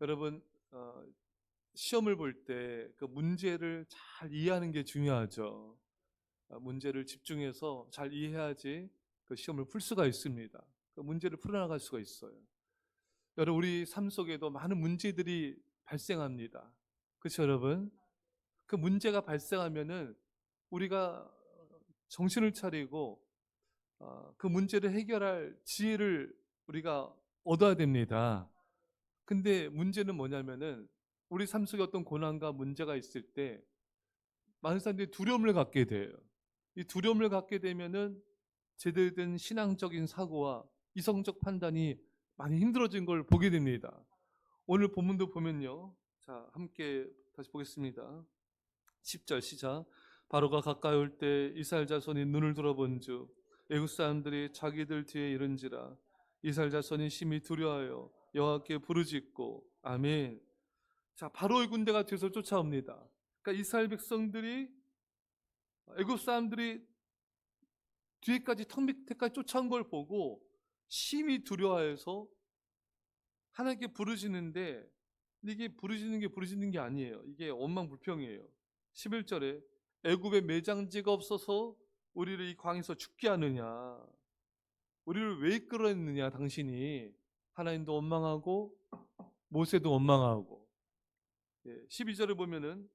여러분, 시험을 볼 때 그 문제를 잘 이해하는 게 중요하죠. 문제를 집중해서 잘 이해해야지 그 시험을 풀 수가 있습니다. 그 문제를 풀어나갈 수가 있어요. 여러분, 우리 삶 속에도 많은 문제들이 발생합니다. 그렇죠, 여러분? 그 문제가 발생하면은 우리가 정신을 차리고 그 문제를 해결할 지혜를 우리가 얻어야 됩니다. 근데 문제는 뭐냐면은 우리 삶 속에 어떤 고난과 문제가 있을 때 많은 사람들이 두려움을 갖게 돼요. 이 두려움을 갖게 되면은 제대로 된 신앙적인 사고와 이성적 판단이 많이 힘들어진 걸 보게 됩니다. 오늘 본문도 보면요. 자, 함께 다시 보겠습니다. 10절 시작. 바로가 가까이 올 때 이스라엘 자손이 눈을 들어본즉 애굽 사람들이 자기들 뒤에 이른지라. 이스라엘 자손이 심히 두려워하여 여호와께 부르짖고 아멘. 자, 바로의 군대가 뒤에서 쫓아옵니다. 그러니까 이스라엘 백성들이 애굽 사람들이 뒤에까지 턱 밑에까지 쫓아온 걸 보고 심히 두려워해서 하나님께 부르짖는데, 이게 부르짖는 게 아니에요. 이게 원망불평이에요. 11절에 애굽에 매장지가 없어서 우리를 이 광에서 죽게 하느냐, 우리를 왜 이끌어냈느냐 당신이. 하나님도 원망하고 모세도 원망하고. 12절에 보면은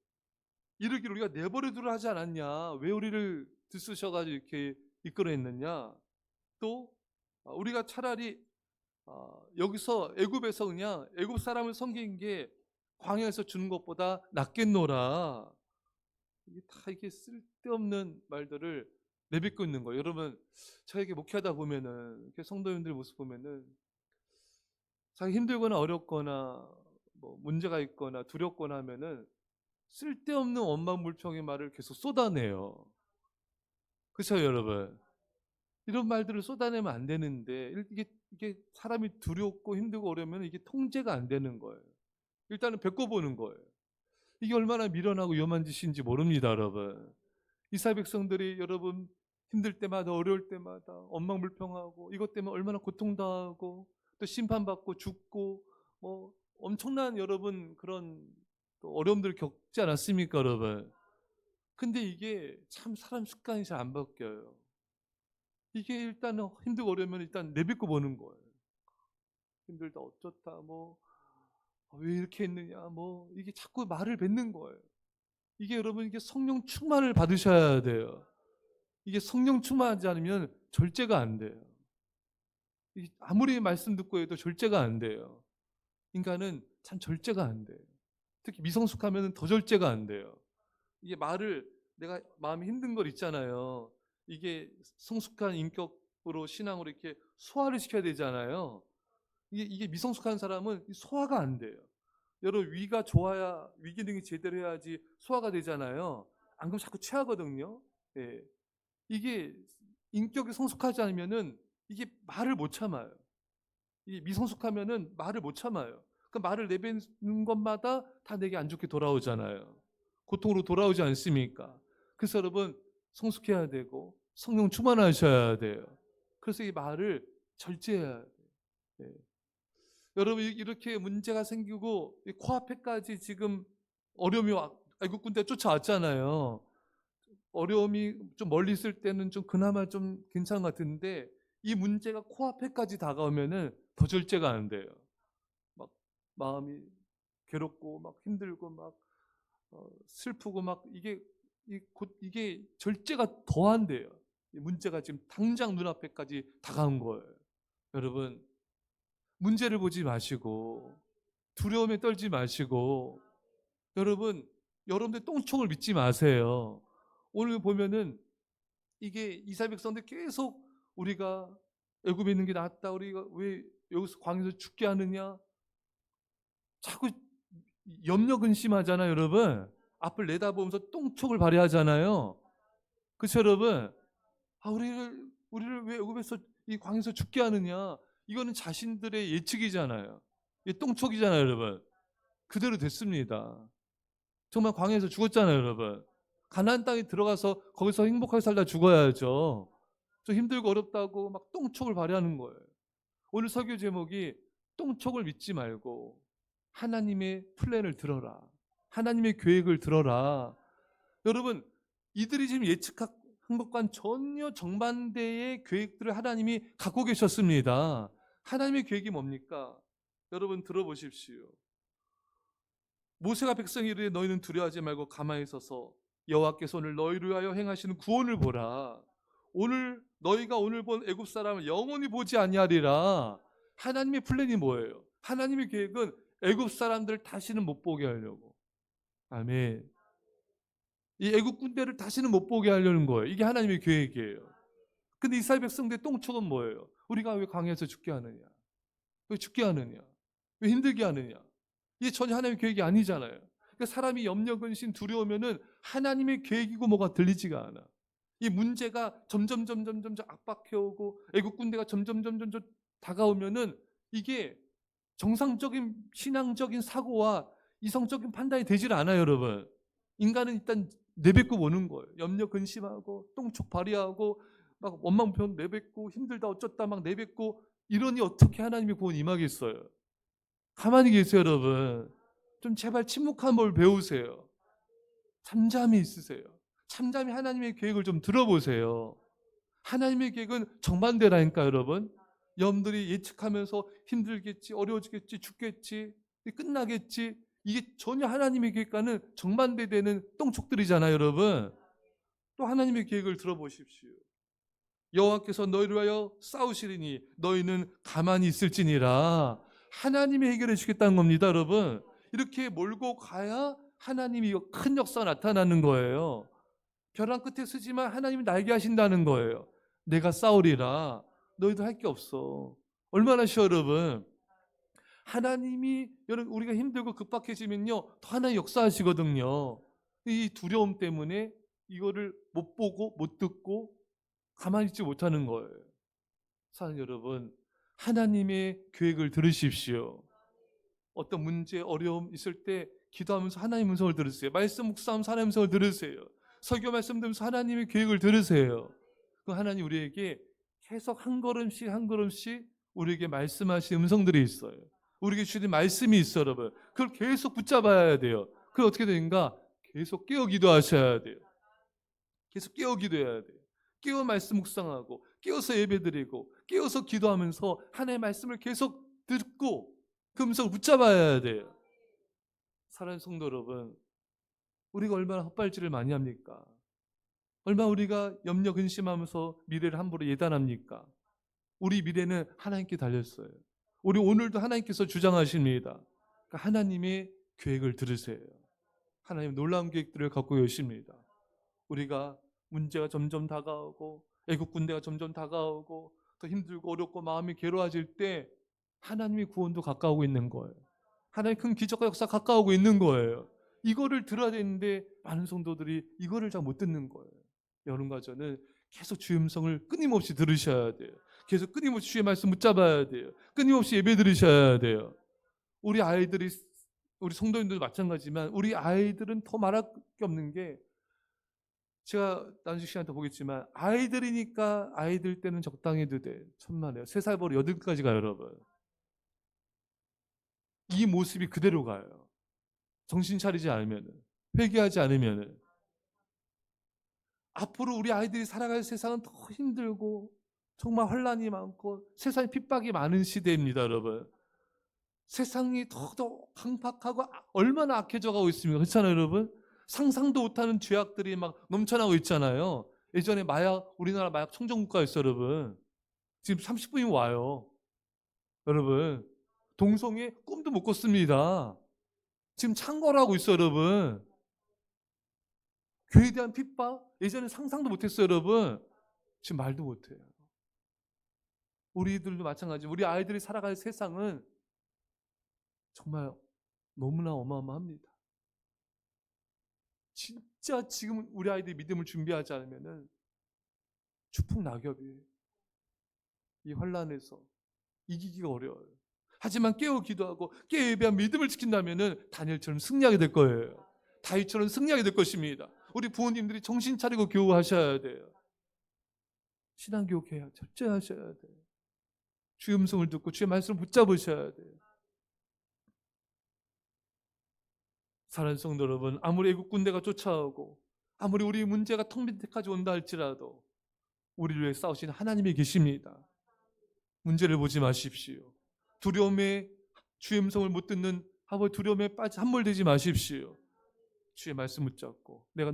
이르기를 우리가 내버려 두라 하지 않았냐, 왜 우리를 들쑤셔가지고 이렇게 이끌어냈느냐. 또 우리가 차라리 여기서 애굽에서 그냥 애굽 사람을 섬긴 게 광야에서 주는 것보다 낫겠노라. 이게 쓸데없는 말들을 내뱉고 있는 거예요. 여러분, 저에게 목회하다 보면은 성도님들 모습 보면은 자기 힘들거나 어렵거나 뭐 문제가 있거나 두렵거나 하면은 쓸데없는 원망불평의 말을 계속 쏟아내요. 그렇죠, 여러분? 이런 말들을 쏟아내면 안 되는데 이게 사람이 두렵고 힘들고 어려우면 이게 통제가 안 되는 거예요. 일단은 겪어보는 거예요. 이게 얼마나 미련하고 위험한 짓인지 모릅니다, 여러분. 이스라엘 백성들이 여러분 힘들 때마다 어려울 때마다 원망불평하고 이것 때문에 얼마나 고통당하고 또 심판받고 죽고 뭐 엄청난 여러분 그런 또 어려움들을 겪지 않았습니까, 여러분? 근데 이게 참 사람 습관이 잘 안 바뀌어요. 이게 일단은 힘들고 어려우면 일단 내뱉고 보는 거예요. 힘들다 어쩌다 뭐 왜 이렇게 했느냐 뭐 이게 자꾸 말을 뱉는 거예요. 이게 여러분 이게 성령 충만을 받으셔야 돼요. 이게 성령 충만하지 않으면 절제가 안 돼요. 아무리 말씀 듣고 해도 절제가 안 돼요. 인간은 참 절제가 안 돼요. 특히 미성숙하면 더 절제가 안 돼요. 이게 말을 내가 마음이 힘든 걸 있잖아요. 이게 성숙한 인격으로 신앙으로 이렇게 소화를 시켜야 되잖아요. 이게 미성숙한 사람은 소화가 안 돼요. 여러분 위가 좋아야 위 기능이 제대로 해야지 소화가 되잖아요. 안 그러면 자꾸 체하거든요. 예. 이게 인격이 성숙하지 않으면은 이게 말을 못 참아요. 이게 미성숙하면은 말을 못 참아요. 그 말을 내뱉는 것마다 다 내게 안 좋게 돌아오잖아요. 고통으로 돌아오지 않습니까? 그래서 여러분 성숙해야 되고 성령 충만하셔야 돼요. 그래서 이 말을 절제해야 돼요. 예. 여러분 이렇게 문제가 생기고 코앞에까지 지금 어려움이 애국 군대 쫓아왔잖아요. 어려움이 좀 멀리 있을 때는 좀 그나마 좀 괜찮은 것 같은데 이 문제가 코앞에까지 다가오면은 더 절제가 안 돼요. 막 마음이 괴롭고 막 힘들고 막 슬프고 막 이게 절제가 더 안 돼요. 이 문제가 지금 당장 눈앞에까지 다가온 거예요. 여러분 문제를 보지 마시고 두려움에 떨지 마시고 여러분들 똥총을 믿지 마세요. 오늘 보면은 이게 이스라엘 백성들 계속 우리가 애굽에 있는 게 낫다, 우리가 왜 여기서 광야에서 죽게 하느냐, 자꾸 염려 근심하잖아요, 여러분. 앞을 내다보면서 똥촉을 발휘하잖아요. 그렇죠, 여러분? 우리를 왜 애굽에서 이 광야에서 죽게 하느냐? 이거는 자신들의 예측이잖아요. 이 똥촉이잖아요, 여러분. 그대로 됐습니다. 정말 광야에서 죽었잖아요, 여러분. 가나안 땅에 들어가서 거기서 행복하게 살다 죽어야죠. 좀 힘들고 어렵다고 막 똥촉을 발휘하는 거예요. 오늘 설교 제목이 똥촉을 믿지 말고 하나님의 플랜을 들어라. 하나님의 계획을 들어라. 여러분, 이들이 지금 예측한 것과는 전혀 정반대의 계획들을 하나님이 갖고 계셨습니다. 하나님의 계획이 뭡니까? 여러분 들어보십시오. 모세가 백성이 이르되 너희는 두려워하지 말고 가만히 서서 여호와께서 오늘 너희를 위하여 행하시는 구원을 보라. 오늘 너희가 오늘 본 애굽 사람을 영원히 보지 아니하리라. 하나님의 플랜이 뭐예요? 하나님의 계획은 애굽 사람들을 다시는 못 보게 하려고. 아멘. 이 애국 군대를 다시는 못 보게 하려는 거예요. 이게 하나님의 계획이에요. 근데 이스라엘 백성들의 똥촉은 뭐예요? 우리가 왜 광야에서 죽게 하느냐? 왜 죽게 하느냐? 왜 힘들게 하느냐? 이게 전혀 하나님의 계획이 아니잖아요. 그러니까 사람이 염려, 근심, 두려우면은 하나님의 계획이고 뭐가 들리지가 않아. 이 문제가 점점 압박해오고 애국 군대가 점점 다가오면은 이게 정상적인 신앙적인 사고와 이성적인 판단이 되질 않아요, 여러분. 인간은 일단 내뱉고 오는 거예요. 염려 근심하고 똥촉 발휘하고 막 원망편 내뱉고 힘들다 어쩌다 막 내뱉고 이러니 어떻게 하나님의 구원이 임하겠어요? 가만히 계세요, 여러분. 좀 제발 침묵한 걸 배우세요. 잠잠히 있으세요. 잠잠히 하나님의 계획을 좀 들어보세요. 하나님의 계획은 정반대라니까, 여러분. 여러분들이 예측하면서 힘들겠지, 어려워지겠지, 죽겠지, 끝나겠지. 이게 전혀 하나님의 계획과는 정반대되는 똥촉들이잖아요, 여러분. 또 하나님의 계획을 들어보십시오. 여호와께서 너희를 위하여 싸우시리니 너희는 가만히 있을지니라. 하나님이 해결해 주겠다는 겁니다, 여러분. 이렇게 몰고 가야 하나님이 큰 역사가 나타나는 거예요. 벼랑 끝에 서지만 하나님이 날게 하신다는 거예요. 내가 싸우리라. 너희도 할 게 없어. 얼마나 쉬워, 여러분. 하나님이 여러분 우리가 힘들고 급박해지면요 더 하나님 역사하시거든요. 이 두려움 때문에 이거를 못 보고 못 듣고 가만히 있지 못하는 거예요. 사랑하는 여러분, 하나님의 계획을 들으십시오. 어떤 문제, 어려움 있을 때 기도하면서 하나님의 음성을 들으세요. 말씀 묵상하면서 하나님의 음성을 들으세요. 설교 말씀 들으면서 하나님의 계획을 들으세요. 그 하나님 우리에게 계속 한 걸음씩 한 걸음씩 우리에게 말씀하신 음성들이 있어요. 우리에게 주신 말씀이 있어요, 여러분. 그걸 계속 붙잡아야 돼요. 그걸 어떻게 되는가? 계속 깨어 기도하셔야 돼요. 계속 깨어 기도해야 돼요. 깨어 말씀 묵상하고 깨어서 예배드리고 깨어서 기도하면서 하나님의 말씀을 계속 듣고 그 음성을 붙잡아야 돼요. 사랑하는 성도 여러분, 우리가 얼마나 헛발질을 많이 합니까? 얼마나 우리가 염려 근심하면서 미래를 함부로 예단합니까? 우리 미래는 하나님께 달렸어요. 우리 오늘도 하나님께서 주장하십니다. 그러니까 하나님의 계획을 들으세요. 하나님 놀라운 계획들을 갖고 계십니다. 우리가 문제가 점점 다가오고 애국 군대가 점점 다가오고 더 힘들고 어렵고 마음이 괴로워질 때 하나님의 구원도 가까우고 있는 거예요. 하나님의 큰 기적과 역사 가까우고 있는 거예요. 이거를 들어야 되는데 많은 성도들이 이거를 잘 못 듣는 거예요. 여러분과 저는 계속 주의 음성을 끊임없이 들으셔야 돼요. 계속 끊임없이 주의 말씀 붙잡아야 돼요. 끊임없이 예배 드리셔야 돼요. 우리 아이들이 우리 성도님들도 마찬가지지만 우리 아이들은 더 말할 게 없는 게 제가 나중에 시간 더 보겠지만 아이들이니까 아이들 때는 적당히 해도 돼. 천만에요. 3살 버리 8까지 가요, 여러분. 이 모습이 그대로 가요. 정신 차리지 않으면, 회개하지 않으면 앞으로 우리 아이들이 살아갈 세상은 더 힘들고 정말 혼란이 많고 세상에 핍박이 많은 시대입니다, 여러분. 세상이 더 강팍하고 얼마나 악해져 가고 있습니까? 그렇잖아요, 여러분? 상상도 못하는 죄악들이 막 넘쳐나고 있잖아요. 예전에 우리나라 마약 청정국가였어요, 여러분. 지금 30분이면 와요. 여러분, 동성애 꿈도 못 꿨습니다. 지금 창궐하고 있어요, 여러분. 교회에 대한 핍박 예전에 상상도 못했어요, 여러분. 지금 말도 못해요. 우리들도 마찬가지. 우리 아이들이 살아갈 세상은 정말 너무나 어마어마합니다. 진짜 지금 우리 아이들이 믿음을 준비하지 않으면은 추풍낙엽이에요. 이 혼란에서 이기기가 어려워요. 하지만 깨어 기도하고 깨어 예배한 믿음을 지킨다면은 다니엘처럼 승리하게 될 거예요. 다윗처럼 승리하게 될 것입니다. 우리 부모님들이 정신 차리고 교육하셔야 돼요. 신앙 교육해야 철저히 하셔야 돼요. 주의 음성을 듣고 주의 말씀을 붙잡으셔야 돼요. 사랑하는 성도 여러분, 아무리 애국 군대가 쫓아오고 아무리 우리 문제가 텅 빈 데까지 온다 할지라도 우리를 위해 싸우신 하나님이 계십니다. 문제를 보지 마십시오. 두려움에 주의 음성을 못 듣는 두려움에 빠져 함몰되지 마십시오. 주의 말씀 붙잡고 내가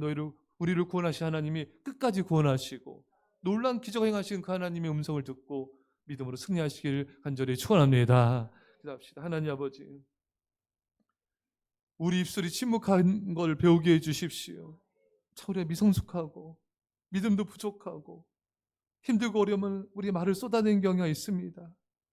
우리를 구원하신 하나님이 끝까지 구원하시고 놀라운 기적 행하신 그 하나님의 음성을 듣고 믿음으로 승리하시길 간절히 축원합니다. 기도합시다. 하나님 아버지, 우리 입술이 침묵한 걸 배우게 해주십시오. 참 우리가 미성숙하고 믿음도 부족하고 힘들고 어려우면 우리 말을 쏟아내는 경우가 있습니다.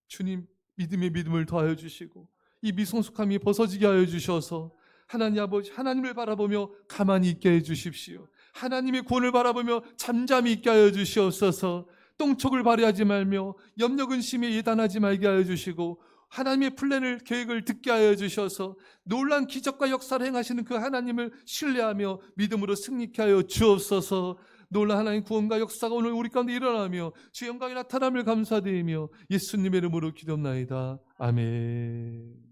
주님, 믿음의 믿음을 더하여 주시고 이 미성숙함이 벗어지게 하여 주셔서 하나님 아버지, 하나님을 바라보며 가만히 있게 해 주십시오. 하나님의 구원을 바라보며 잠잠히 있게 하여 주시옵소서. 똥촉을 발휘하지 말며 염려 근심에 예단하지 말게 하여 주시고 하나님의 플랜을, 계획을 듣게 하여 주셔서 놀라운 기적과 역사를 행하시는 그 하나님을 신뢰하며 믿음으로 승리케 하여 주옵소서. 놀라운 하나님 구원과 역사가 오늘 우리 가운데 일어나며 주의 영광이 나타남을 감사드리며 예수님의 이름으로 기도합나이다. 아멘.